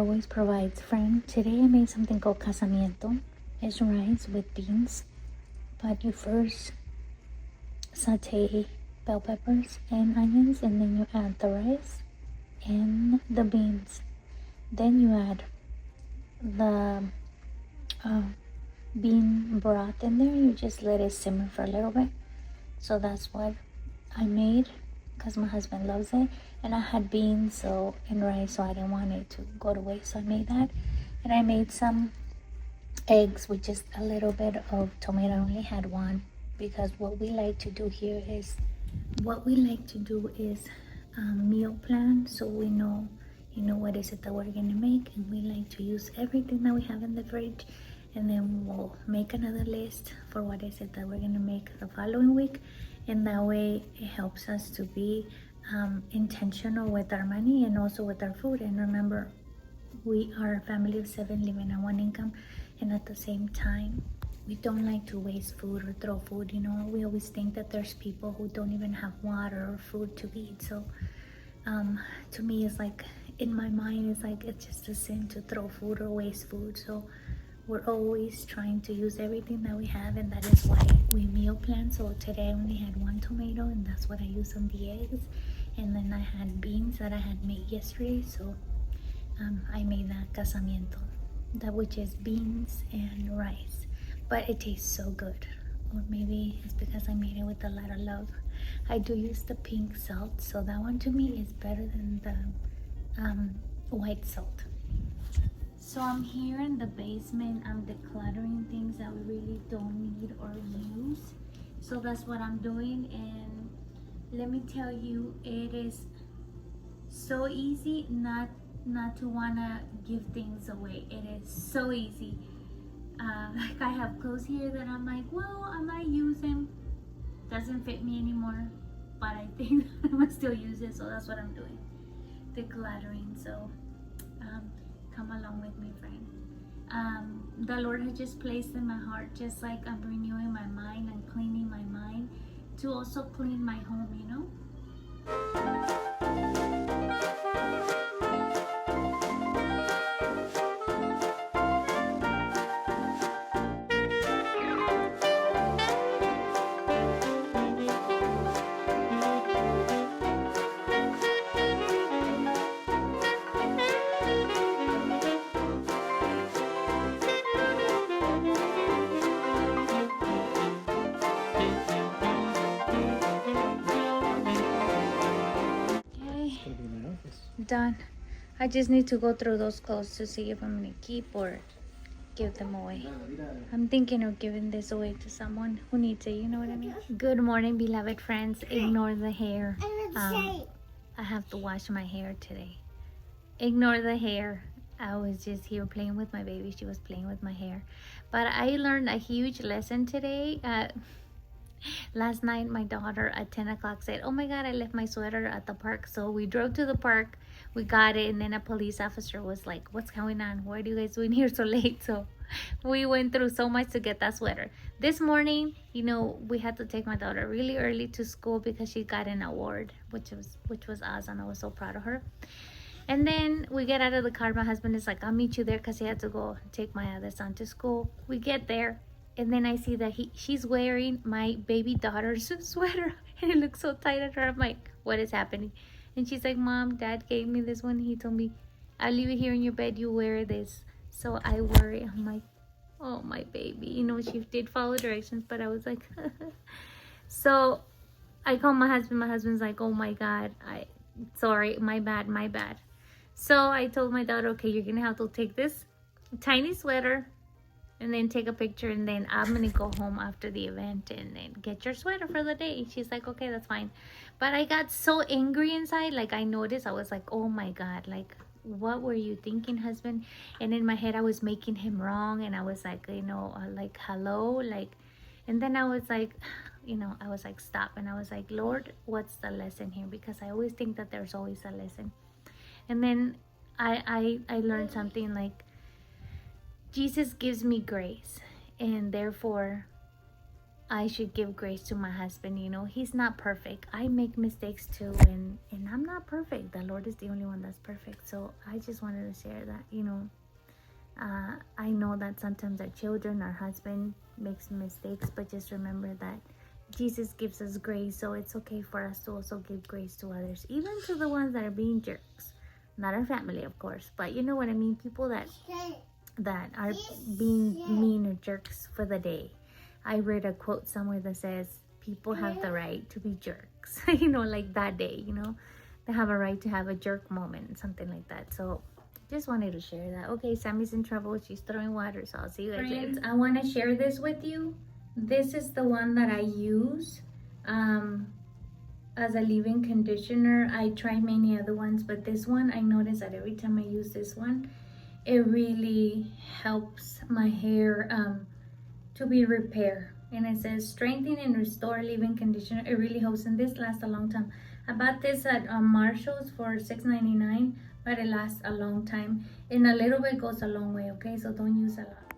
always provides. Friend, today I made something called casamiento. It's rice with beans, but you first saute bell peppers and onions, and then you add the rice and the beans. Then you add the uh, bean broth in there. You just let it simmer for a little bit. So that's what I made because my husband loves it, and I had beans and rice, so I didn't want it to go to waste, so I made that. And I made some eggs with just a little bit of tomato. I only had one because what we like to do is meal plan, so we know what is it that we're gonna make, and we like to use everything that we have in the fridge, and then we'll make another list for what is it that we're gonna make the following week, and that way it helps us to be intentional with our money and also with our food. And remember, we are a family of 7 living on one income, and at the same time we don't like to waste food or throw food. We always think that there's people who don't even have water or food to eat. So to me, it's like, in my mind, it's like it's just a sin to throw food or waste food. So we're always trying to use everything that we have, and that is why we meal plan. So today I only had one tomato, and that's what I used on the eggs. And then I had beans that I had made yesterday, so I made that casamiento, which is beans and rice, but it tastes so good. Or maybe it's because I made it with a lot of love. I do use the pink salt, so that one to me is better than the white salt. So I'm here in the basement. I'm decluttering things that we really don't need or use. So that's what I'm doing, and let me tell you, it is so easy not to wanna give things away. It is so easy. Like, I have clothes here that I'm like, well, I might use them. Doesn't fit me anymore, but I think I must still use it. So that's what I'm doing, decluttering. So come along with me, friend. The Lord has just placed in my heart, just like I'm renewing my mind and cleaning my mind, to also clean my home, Done. I just need to go through those clothes to see if I'm gonna keep or give them away. I'm thinking of giving this away to someone who needs it, you know what I mean? Good morning, beloved friends. Ignore the hair. I have to wash my hair today. Ignore the hair. I was just here playing with my baby. She was playing with my hair. But I learned a huge lesson today. Last night, my daughter at 10 o'clock said, oh my God, I left my sweater at the park. So we drove to the park, we got it, and then a police officer was like, what's going on? What are you guys doing here so late? So we went through so much to get that sweater. This morning, we had to take my daughter really early to school because she got an award, which was awesome. I was so proud of her. And then we get out of the car. My husband is like, I'll meet you there, because he had to go take my other son to school. We get there, and then I see that she's wearing my baby daughter's sweater, and it looks so tight at her. I'm like, what is happening? And she's like, Mom, Dad gave me this one. He told me, I'll leave it here in your bed. You wear this. So I wear it. I'm like, oh, my baby. She did follow directions, but I was like, so I call my husband. My husband's like, oh my God, sorry, my bad. So I told my daughter, okay, you're gonna have to take this tiny sweater and then take a picture, and then I'm gonna go home after the event and then get your sweater for the day. She's like, okay, that's fine. But I got so angry inside. Like, I noticed, I was like, oh my God, like, what were you thinking, husband? And in my head, I was making him wrong, and I was like, like, hello, like. And then I was like, I was like, stop. And I was like, Lord, what's the lesson here? Because I always think that there's always a lesson. And then I learned something, like, Jesus gives me grace, and therefore I should give grace to my husband. You know, he's not perfect. I make mistakes too, and I'm not perfect. The Lord is the only one that's perfect. So I just wanted to share that, you know. I know that sometimes our children, our husband makes mistakes, but just remember that Jesus gives us grace, so it's okay for us to also give grace to others, even to the ones that are being jerks. Not our family, of course, but you know what I mean. People that are being mean or jerks for the day. I read a quote somewhere that says people have the right to be jerks. You know, like that day. You know, they have a right to have a jerk moment, something like that. So just wanted to share that. Okay, Sammy's in trouble. She's throwing water, so I'll see you guys later. I want to share this with you. This is the one that I use as a leave-in conditioner. I tried many other ones, but this one, I noticed that every time I use this one, it really helps my hair to be repaired. And it says strengthen and restore leave-in conditioner. It really helps, and this lasts a long time. I bought this at Marshall's for $6.99, but it lasts a long time, and a little bit goes a long way. Okay, so don't use a lot.